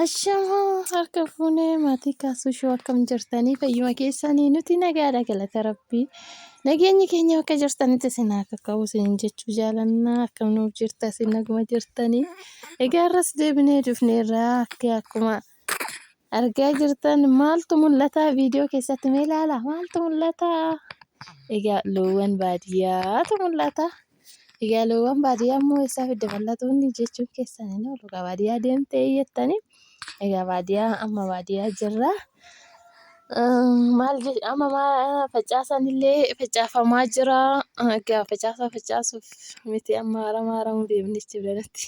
Ashamaa harka fuunee maatii kaasuu shoo akkam jirtanii fayyuma keessanii nuti nagaadha galata rabbii. Nageenyi keenya akka jirtanitti isin akka qabu isin jechuu jaalannaa akkam nuuf jirta isin naguma jirtanii. Egaa irras deebinee dhufneerraa akkuma argaa jirtan maaltu mul'ata viidiyoo keessatti mee ilaala maaltu mul'ata? Egaa loowwan baadiyyaatu mul'ata. Egaa loowwan baadiyyaa immoo eessaa fidde bal'atuun jechuun keessan hin oolu baadiyyaa deemtee jettanii. Egaa baadiyyaa amma baadiyyaa jirra. Amma facaasanillee facaafamaa jira. Egaa facaasuuf miti amma haramuu deemnee jiranitti.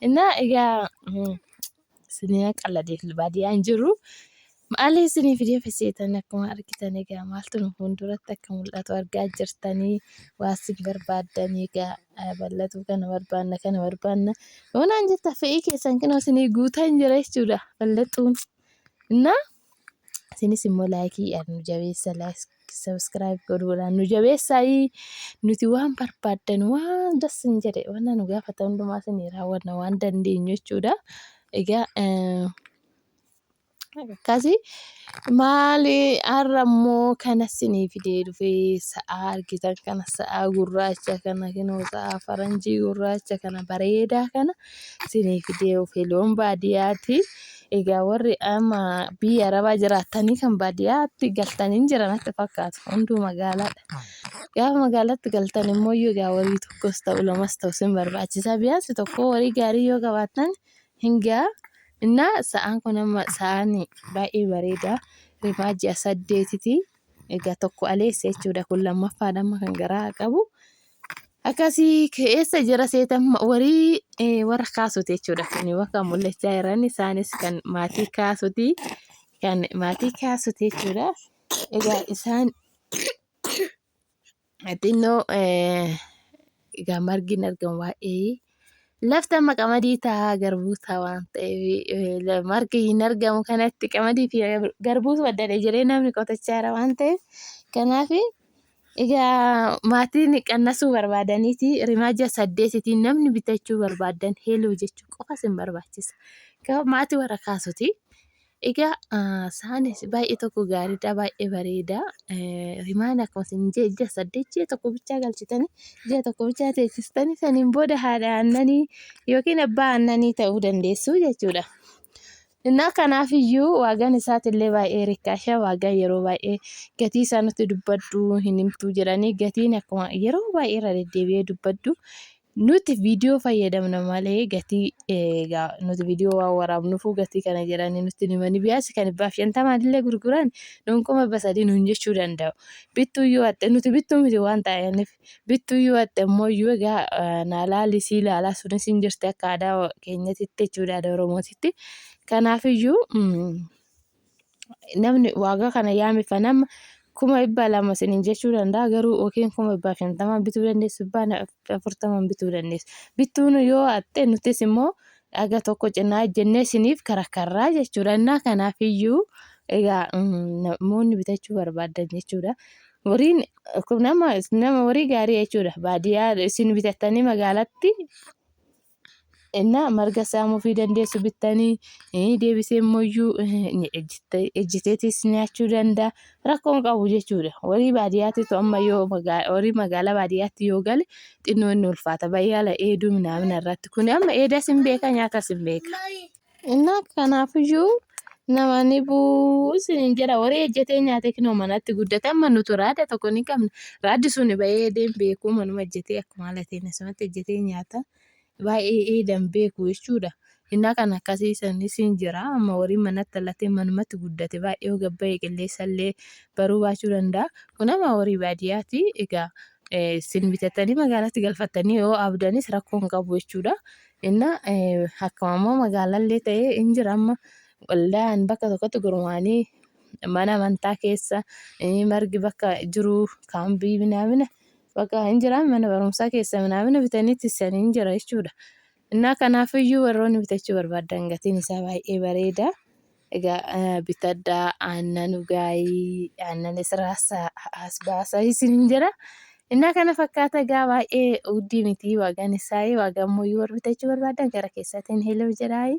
Innaa egaa isin qalladeef baadiyyaa hin jirru. Maali isinii fidee faseetan akkuma argitan egaa maaltu nu fuulduratti akka mul'atu argaa jirtanii waa isin barbaaddanii egaa bal'atuu kana barbaanna. Yoonaan jetta fe'ii keessan kunoo isinii guutaa hin jira jechuudha bal'atuun. Innaa isinis immoo laayikiidhaan nu jabeessa sabiskiraayib godhuudhaan nu jabeessaayi nuti waan barbaaddan waan dassin jedhe waan nu gaafatan hundumaa isinii raawwanna waan dandeenyu jechuudha. Egaa akkasii maali har'a immoo kana isinii fidee dhufee sa'a argitan kana sa'a gurraacha kana kunoo sa'a faranjii gurraacha kana bareedaa kana isinii fidee dhufee loon baadiyyaati. Egaa warri amma biyya arabaa jiraatanii kan baadiyyaatti galtanii jiran natti fakkaatu hunduu magaalaadha. Gaafa magaalaatti galtan immoo egaa warii tokkos ta'u lamas ta'u isin barbaachisa biyaansi tokko warii gaarii yoo qabaattan hin ga'a. Innaa sa'aan kun amma sa'aan baay'ee bareeda rimaa ji'a 8ti. Egaa tokko aleessa jechuudha kun lammaffaadha amma kan garaa qabu. Akkasii keessa jira seetan warii warra kaasuti jechuudha. Kuni bakka mul'achaa jiran isaanis kan maatii kaasuti. Kan maatii kaasuti jechuudha. Egaa isaan xinnoo egaa margi hin argamu baay'ee. Lafti amma qamadii taa'aa garbuu ta'a waan ta'eef margi hin argamu kanatti qamadii fi garbuutu baddaadhe jedhee namni qotachaa jira waan ta'eef kanaaf egaa maatiin qannasuu barbaadaniiti rimaa ji'a 8tiin namni bitachuu barbaadan heeluu jechuu qofa isin barbaachisa. Maatii warra kaasuti. Egaa isaanis baay'ee tokko gaariidha baay'ee bareeda. Rimaan akkuma isin ji'a 8 ji'a tokko bichaa galchitanii ji'a tokko bichaa teessistanii saniin booda haadha aannanii yookiin abbaa aannanii ta'uu dandeessu jechuudha. Innaa kanaafiyyuu waagaan isaatillee baay'ee rikkaasha waagaa yeroo baay'ee gatii isaa nutti dubbadhu hin himtuu jedhanii gatiin akkuma yeroo baay'ee irra deddeebi'ee dubbadhu. Nuti viidiyoo fayyadamna malee gatii egaa nuti viidiyoo waan waraabnuufuu gatii kana jedhanii nutti himanii biyaasi kan 50 illee gurguran dhuunfuma 3 nuun jechuu danda'u. Bittuu yoo hatte nuti bittuu miti waan ta'aniif bittuu yoo hatte immoo egaa naalaali sii laalaa sunis hin jirti akka aadaa keenyatti jechuudha aadaa Oromootitti. Kanaafiyyuu namni waagaa kana yaamifa nama 200,000 isiniin jechuu danda'a garuu yookiin 150 bituu dandeessu 40 bituu dandeessu. Bittuun yoo hatte nutis immoo dhaga tokko cinaa jennee isiniif karakarraa jechuudha. Innaa kanaafiyyuu egaa namoonni bitachuu barbaadan jechuudha. Wariin nama warii gaarii jechuudha. Baadiyyaa isin bitattanii magaalatti innaa marga saamuufii dandeessu bittanii deebisee immoo ejjiteetis nyaachuu danda'a. Rakkoon qabu jechuudha. Warii baadiyyaatitu amma yoo warii magaalaa baadiyyaatti yoo gale xinnoo inni ulfaata bayyaala eeduu minamina irratti. Kun amma eedas hin beeka nyaatas hin beeka. Innaa kanaafiyyuu namni isin jedha warii ejjetee nyaatee kunoo manatti guddate amma nuti raada tokko ni qabna. Raaddi sun bahee deem beekuu manuma ejjetee akkuma haala ta'een asumatti ejjetee nyaata. Baay'ee eedan beeku jechuudha. Innaa kan akkasii sanis hin jira amma warii manatti alatti manumatti guddate baay'ee yoo gabba'e qilleensa illee baruu baachuu danda'a. Kun amma warii baadiyyaati. Egaa isin bitattanii magaalatti galfattanii yoo abdanis rakkoon qabu jechuudha. Innaa akkuma immoo magaalaallee ta'ee hin jira amma waldaan bakka tokkotti gurmaa'anii mana amantaa keessa margi bakka jiru kaambii minamina. Bakka hin jiraan mana barumsaa keessa minamina bitanii tiksanii hin jira jechuudha. Innaa kanaafiyyuu warroonni bitachuu barbaadan gatiin isaa baay'ee bareeda. Egaa bitaddaa aannan dhugaayii aannan israasaa as baasaa isin hin jira. Innaa kana fakkaata egaa baay'ee uddii miti waagaan isaa waagaan immoo yoo bitachuu barbaadan gara keessaatiin heloo jedhaayi.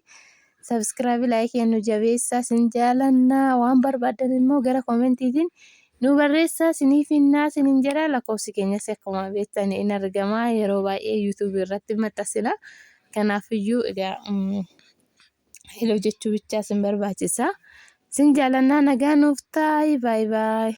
Subscribe like nu jabeessaa sin jaalannaa waan barbaadan immoo gara koomentiitiin nu barreessaa siniif hinnaa sinin jedha lakkoofsi keenyas akkuma beektan in argama yeroo baay'ee YouTube irratti maxxansina. Kanaafiyyuu egaa hello jechuu bichaa sin barbaachisa. Sin jaalannaa nagaa nuuf ta'i. Bye bye.